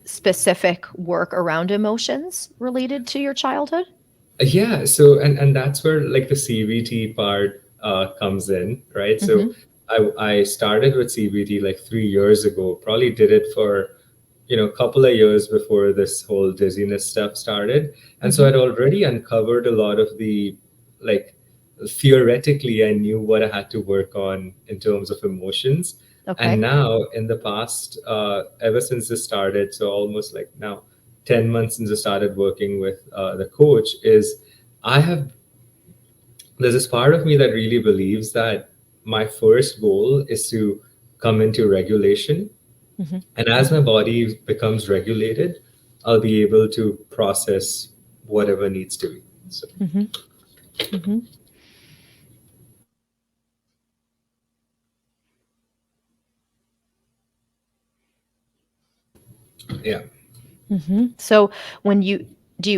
A: specific work around emotions related to your childhood?
B: Yeah, so and that's where like the CBT part comes in, right? So
A: Mhm.
B: I started with CBT like 3 years ago. Probably did it for a couple of years before this whole dizziness stuff started, and so
A: Mhm.
B: I'd already uncovered a lot of the like theoretically I knew what I had to work on in terms of emotions, and
A: Okay.
B: now in the past ever since this started, so almost like now 10 months since I started working with the coach, is I have there's this part of me that really believes that my first goal is to come into regulation.
A: Mhm.
B: And as my body becomes regulated, I'll be able to process whatever needs to be. So,
A: Mhm. Mhm.
B: yeah.
A: Mhm. So when you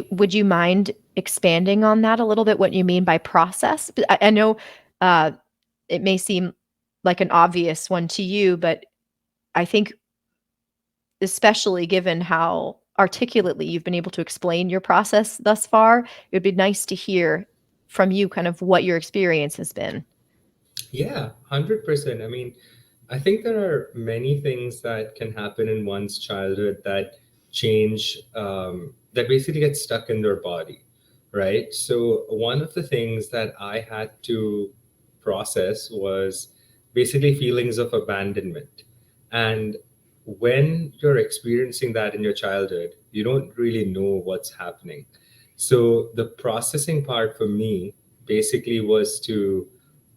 A: would you mind expanding on that a little bit, what you mean by process? But I know, uh, it may seem like an obvious one to you, but I think especially given how articulately you've been able to explain your process thus far, it would be nice to hear from you kind of what your experience has been.
B: Yeah, 100%. I mean, I think there are many things that can happen in one's childhood that change, that basically get stuck in their body, right? So, one of the things that I had to process was basically feelings of abandonment. And when you're experiencing that in your childhood, you don't really know what's happening. So, the processing part for me basically was to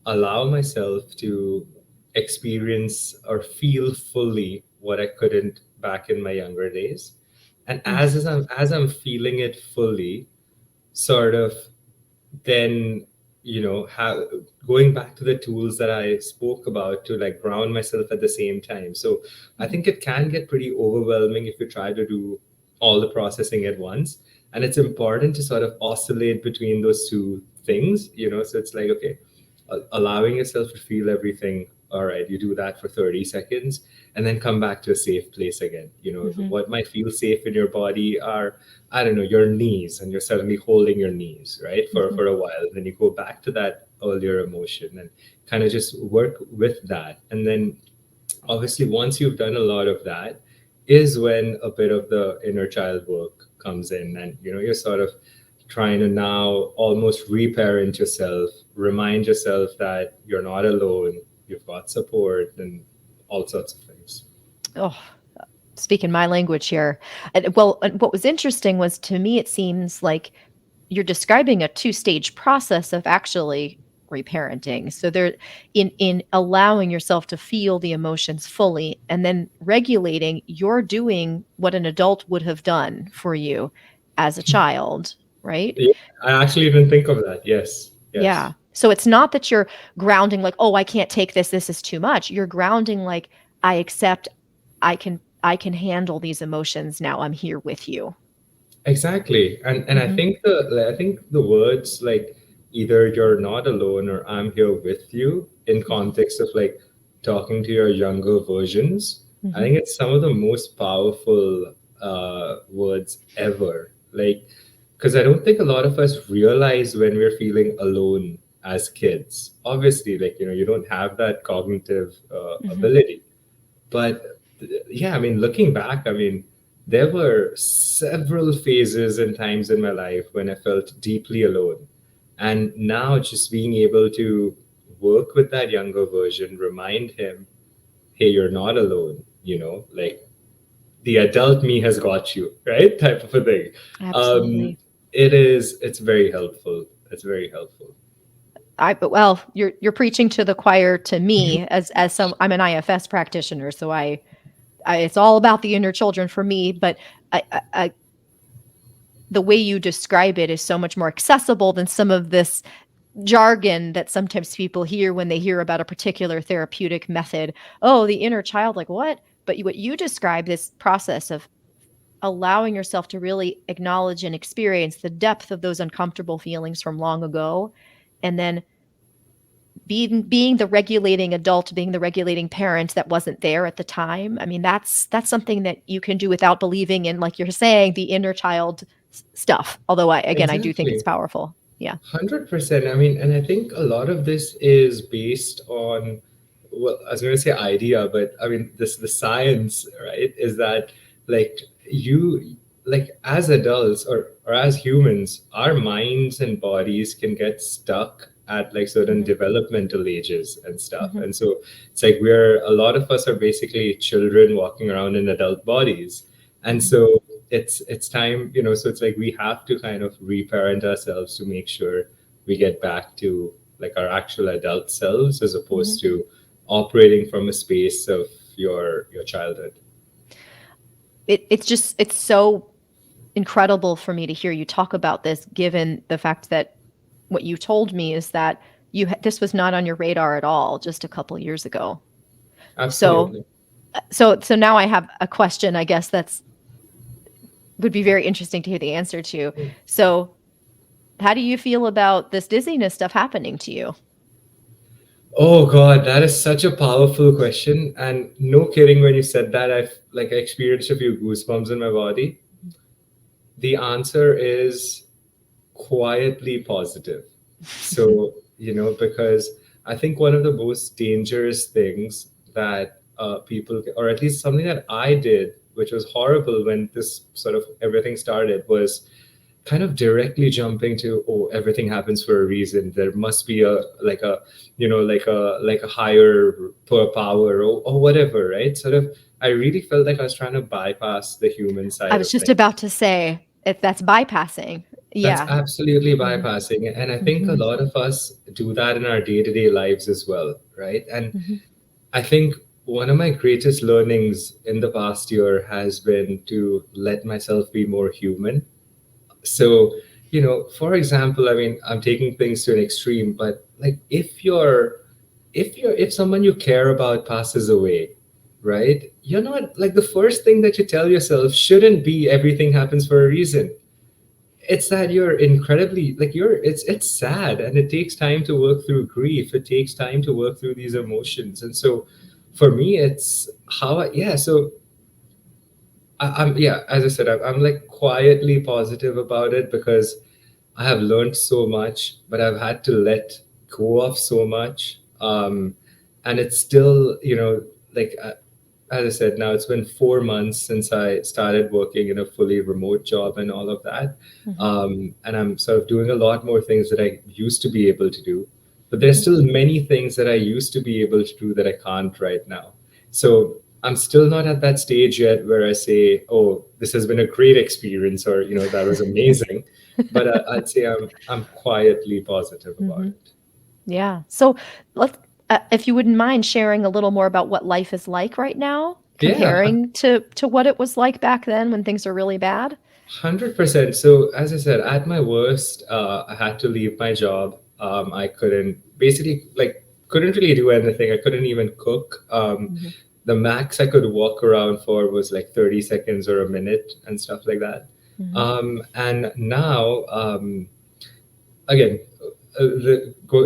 B: allow myself to experience or feel fully what I couldn't back in my younger days. And
A: Mm.
B: as I'm feeling it fully, sort of then how going back to the tools that I spoke about to like ground myself at the same time. So I
A: Mhm.
B: think it can get pretty overwhelming if you try to do all the processing at once, and it's important to sort of oscillate between those two things, so it's like, okay, allowing yourself to feel everything. All right, you do that for 30 seconds and then come back to a safe place again.
A: Mhm.
B: What might feel safe in your body are, I don't know, your knees, and you're suddenly holding your knees, right,
A: Mhm.
B: for a while. Then you go back to that earlier emotion and kind of just work with that. And then obviously once you've done a lot of that is when a bit of the inner child work comes in, and you're sort of trying to now almost reparent yourself, remind yourself that you're not alone, you've got support, and all sorts of things.
A: Oh, speaking my language here. And what was interesting was, to me, it seems like you're describing a two-stage process of actually reparenting. So there, in allowing yourself to feel the emotions fully and then regulating, you're doing what an adult would have done for you as a child, right?
B: Yeah, I actually didn't think of that. Yes,
A: Yeah.
B: yes.
A: So it's not that you're grounding like, "Oh, I can't take this. This is too much." You're grounding like, "I accept. I can handle these emotions now. I'm here with you."
B: Exactly. And
A: Mhm.
B: I think the words like either you're not alone or I'm here with you in
A: Mhm.
B: context of like talking to your younger versions, I
A: Mhm.
B: think it's some of the most powerful words ever. Like, because I don't think a lot of us realize when we're feeling alone as kids. Obviously, like, you don't have that cognitive
A: Mhm.
B: ability. But yeah, I mean, looking back, I mean, there were several phases and times in my life when I felt deeply alone. And now just being able to work with that younger version, remind him, hey, you're not alone, like the adult me has got you, right? Type of a thing. Um,
A: Absolutely.
B: it's very helpful. It's very helpful.
A: But well, you're preaching to the choir to me as some I'm an IFS practitioner, so I it's all about the inner children for me, but I the way you describe it is so much more accessible than some of this jargon that sometimes people hear when they hear about a particular therapeutic method. Oh, the inner child, like what? But what you describe, this process of allowing yourself to really acknowledge and experience the depth of those uncomfortable feelings from long ago, and then being the regulating adult, being the regulating parent that wasn't there at the time. I mean, that's something that you can do without believing in, like you're saying, the inner child stuff. Although I do think it's
B: Exactly.
A: powerful. Yeah.
B: 100%. I mean, and I think a lot of this is based on, well, I was going to say idea, but I mean, the science, right? Is that like like as adults or as humans, our minds and bodies can get stuck at like certain
A: Mhm.
B: developmental ages and stuff.
A: Mhm.
B: And so it's like a lot of us are basically children walking around in adult bodies. And
A: Mhm.
B: so it's time, so it's like we have to kind of reparent ourselves to make sure we get back to like our actual adult selves as
A: Mhm.
B: opposed to operating from a space of your childhood.
A: It's so incredible for me to hear you talk about this, given the fact that what you told me is that this was not on your radar at all just a couple years ago. So
B: Absolutely.
A: so now I have a question, I guess, that's would be very interesting to hear the answer to. So, how do you feel about this dizziness stuff happening to you?
B: Oh God, that is such a powerful question. And no kidding, when you said that, I experienced a few goosebumps in my body. The answer is quietly positive. So, because I think one of the most dangerous things that people, or at least something that I did, which was horrible when this sort of everything started, was kind of directly jumping to, oh, everything happens for a reason. There must be like a higher power or whatever, right? Sort of, I really felt like I was trying to bypass the human
A: I
B: side
A: was
B: of
A: just
B: things.
A: about to say if that's bypassing.
B: That's
A: Yeah.
B: absolutely
A: Mhm.
B: bypassing. And I think a
A: Mhm.
B: lot of us do that in our day to day lives as well, right? And
A: Mhm.
B: I think one of my greatest learnings in the past year has been to let myself be more human. So, for example, I mean, I'm taking things to an extreme, but like if someone you care about passes away, right? You're not like the first thing that you tell yourself shouldn't be everything happens for a reason. It's that you're incredibly like it's sad and it takes time to work through grief. It takes time to work through these emotions. And so for me it's yeah, so I'm yeah, as I said, I'm like quietly positive about it because I have learned so much, but I've had to let go of so much. And it's still, like as I said, now it's been 4 months since I started working in a fully remote job and all of that.
A: Mhm.
B: And I'm sort of doing a lot more things that I used to be able to do. But there's
A: Mhm.
B: still many things that I used to be able to do that I can't right now. So I'm still not at that stage yet where I say, "Oh, this has been a great experience," or "That was amazing." But I'd say I'm quietly positive about
A: Mhm.
B: it.
A: Yeah. So let's, if you wouldn't mind sharing a little more about what life is like right now,
B: Yeah,
A: comparing to what it was like back then when things are really bad.
B: 100%. So, as I said, at my worst, I had to leave my job. I couldn't basically couldn't really do anything. I couldn't even cook.
A: Mhm.
B: The max I could walk around for was like 30 seconds or a minute and stuff like that.
A: Mhm.
B: And now, again,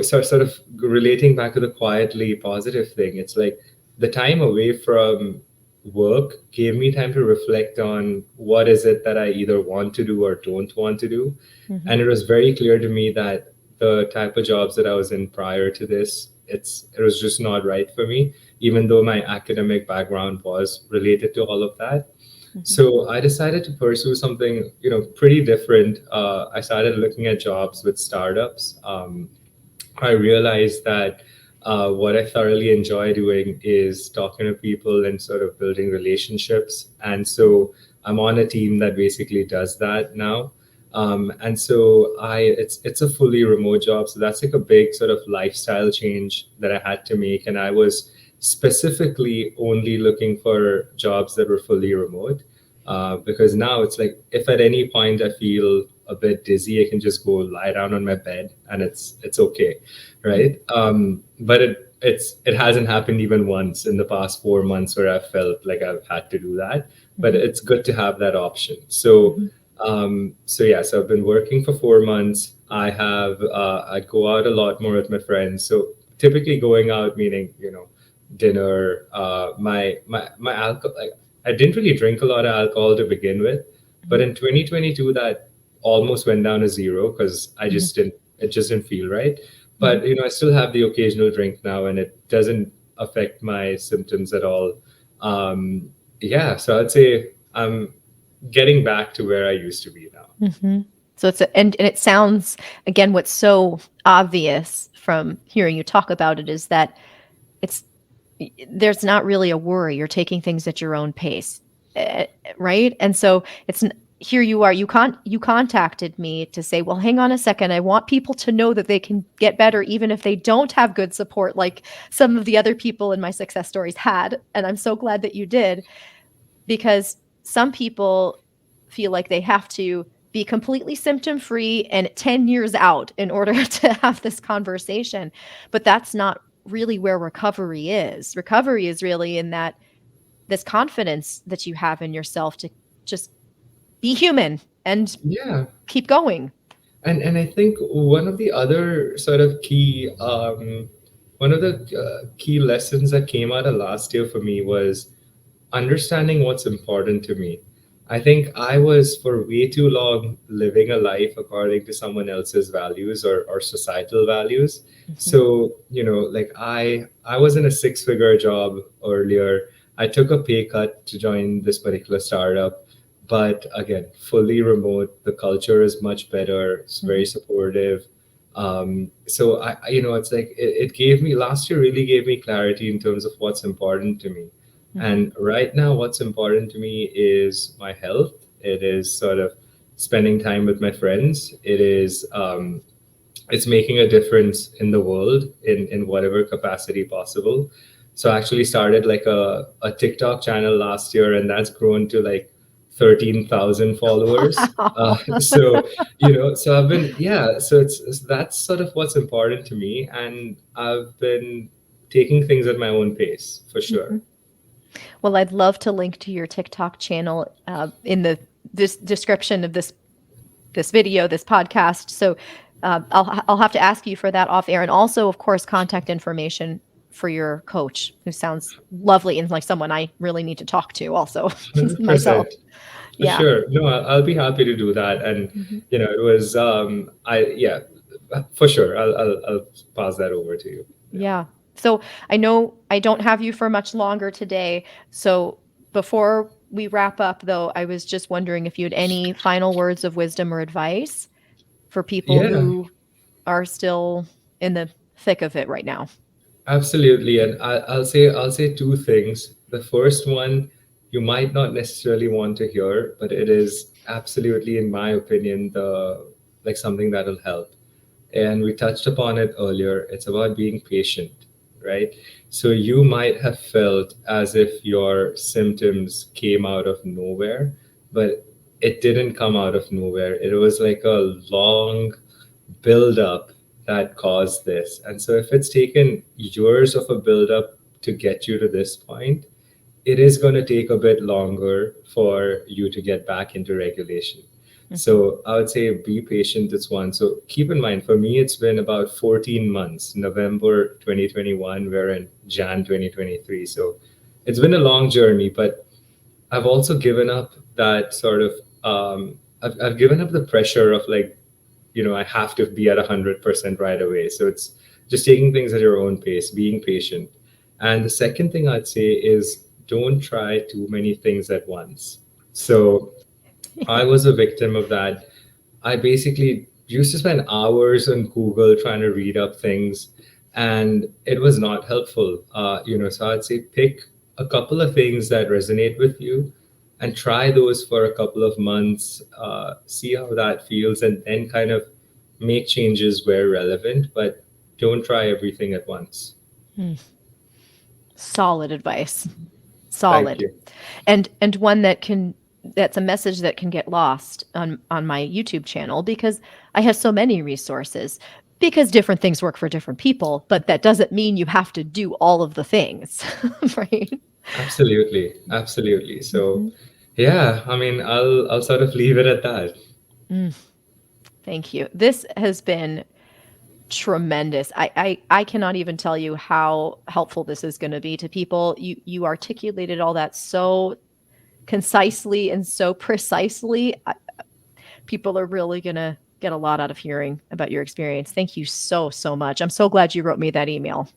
B: sort of relating back to the quietly positive thing, it's like the time away from work gave me time to reflect on what is it that I either want to do or don't want to do.
A: Mhm.
B: And it was very clear to me that the type of jobs that I was in prior to this, it was just not right for me, even though my academic background was related to all of that.
A: Mhm.
B: So I decided to pursue something, pretty different. I started looking at jobs with startups. I realized that what I thoroughly enjoy doing is talking to people and sort of building relationships. And so I'm on a team that basically does that now. And so it's a fully remote job. So that's like a big sort of lifestyle change that I had to make. And I was specifically only looking for jobs that were fully remote. Because now it's like if at any point I feel a bit dizzy, I can just go lie down on my bed and it's okay, right? But it hasn't happened even once in the past 4 months where I felt like I've had to do that. But
A: Mhm.
B: it's good to have that option. So
A: Mhm.
B: so I've been working for 4 months. I go out a lot more with my friends. So typically going out meaning dinner. My alcohol. I didn't really drink a lot of alcohol to begin with, but
A: Mhm.
B: in 2022 that almost went down to zero because I
A: Mhm.
B: just didn't. It just didn't feel right.
A: Mhm.
B: But I still have the occasional drink now, and it doesn't affect my symptoms at all. Yeah, so I'd say I'm getting back to where I used to be now.
A: Mhm. So it's and it sounds, again, what's so obvious from hearing you talk about it is that it's there's not really a worry. You're taking things at your own pace, eh, right? And so here you are. You contacted me to say, well, hang on a second. I want people to know that they can get better even if they don't have good support, like some of the other people in my success stories had. And I'm so glad that you did, because some people feel like they have to be completely symptom free and 10 years out in order to have this conversation. But that's not really where recovery is. Recovery is really in that this confidence that you have in yourself to just be human and
B: Yeah,
A: keep going.
B: and I think one of the other sort of one of the key lessons that came out of last year for me was understanding what's important to me. I think I was for way too long living a life according to someone else's values or societal values.
A: Mhm.
B: So, like I was in a six-figure job earlier. I took a pay cut to join this particular startup. But again, fully remote, the culture is much better. It's very
A: Mhm.
B: supportive. So it's like it gave me last year really gave me clarity in terms of what's important to me.
A: Mhm.
B: And right now, what's important to me is my health. It is sort of spending time with my friends. It's making a difference in the world in whatever capacity possible. So I actually started like a TikTok channel last year, and that's grown to like 13,000 followers.
A: Wow.
B: So I've been, yeah, so that's sort of what's important to me. And I've been taking things at my own pace for sure.
A: Mhm. Well, I'd love to link to your TikTok channel in the this description of this video, this podcast. So I'll have to ask you for that off air, and also, of course, contact information for your coach, who sounds lovely and like someone I really need to talk to, also myself.
B: 100%. For
A: Yeah.
B: sure. No, I'll be happy to do that. And,
A: Mhm.
B: it was, yeah, for sure. I'll pass that over to you. Yeah.
A: Yeah. So I know I don't have you for much longer today. So before we wrap up, though, I was just wondering if you had any final words of wisdom or advice for people
B: Yeah,
A: who are still in the thick of it right now.
B: absolutely. And I'll say two things. The first one you might not necessarily want to hear, but it is absolutely, in my opinion, the like something that'll help. And we touched upon it earlier. It's about being patient, right? So you might have felt as if your symptoms came out of nowhere, but it didn't come out of nowhere. It was like a long build up that caused this. And so if it's taken years of a build up to get you to this point, it is going to take a bit longer for you to get back into regulation.
A: Mhm.
B: So I would say be patient. It's one. So keep in mind, for me, it's been about 14 months. November 2021, we're in Jan 2023. So it's been a long journey, but I've also given up that sort of, I've given up the pressure of like, I have to be at 100% right away. So it's just taking things at your own pace, being patient. And the second thing I'd say is don't try too many things at once. So I was a victim of that. I basically used to spend hours on Google trying to read up things, and it was not helpful. So I'd say pick a couple of things that resonate with you and try those for a couple of months, see how that feels, and then kind of make changes where relevant, but don't try everything at once.
A: Hmm. Solid advice.
B: Thank
A: Solid.
B: you.
A: And one that's a message that can get lost on my YouTube channel because I have so many resources because different things work for different people, but that doesn't mean you have to do all of the things, right?
B: Absolutely. Absolutely. So,
A: Mhm.
B: yeah, I mean, I'll sort of leave it at that.
A: Mm, thank you. This has been tremendous. I cannot even tell you how helpful this is going to be to people. You articulated all that so concisely and so precisely. People are really going to get a lot out of hearing about your experience. Thank you so much. I'm so glad you wrote me that email.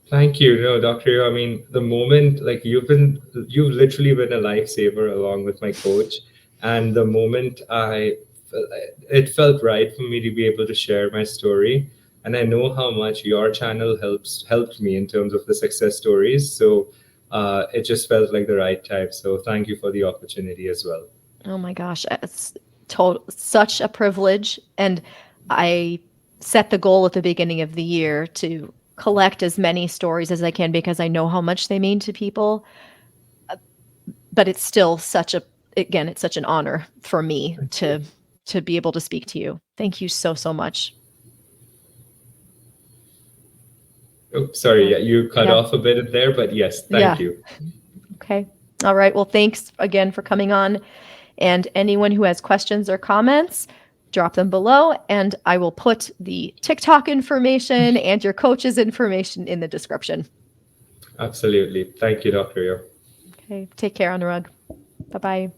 B: Thank you. No, Doctor, I mean, the moment, like you've literally been a lifesaver along with my coach. And the moment it felt right for me to be able to share my story. And I know how much your channel helped me in terms of the success stories. So it just felt like the right time. So thank you for the opportunity as well.
A: Oh my gosh, it's such a privilege. And I set the goal at the beginning of the year to collect as many stories as I can because I know how much they mean to people. But it's still again, it's such an honor for me
B: Thank you.
A: to be able to speak to you. Thank you so much.
B: Oh, sorry.
A: Yeah.
B: Yeah, you cut
A: Yeah.
B: off a bit there, but yes, thank
A: Yeah.
B: you.
A: Okay. All right. Well, thanks again for coming on. And anyone who has questions or comments, drop them below, and I will put the TikTok information and your coach's information in the description.
B: Absolutely. Thank you, Dr. Yo.
A: Okay. Take care, Anurag. Bye bye.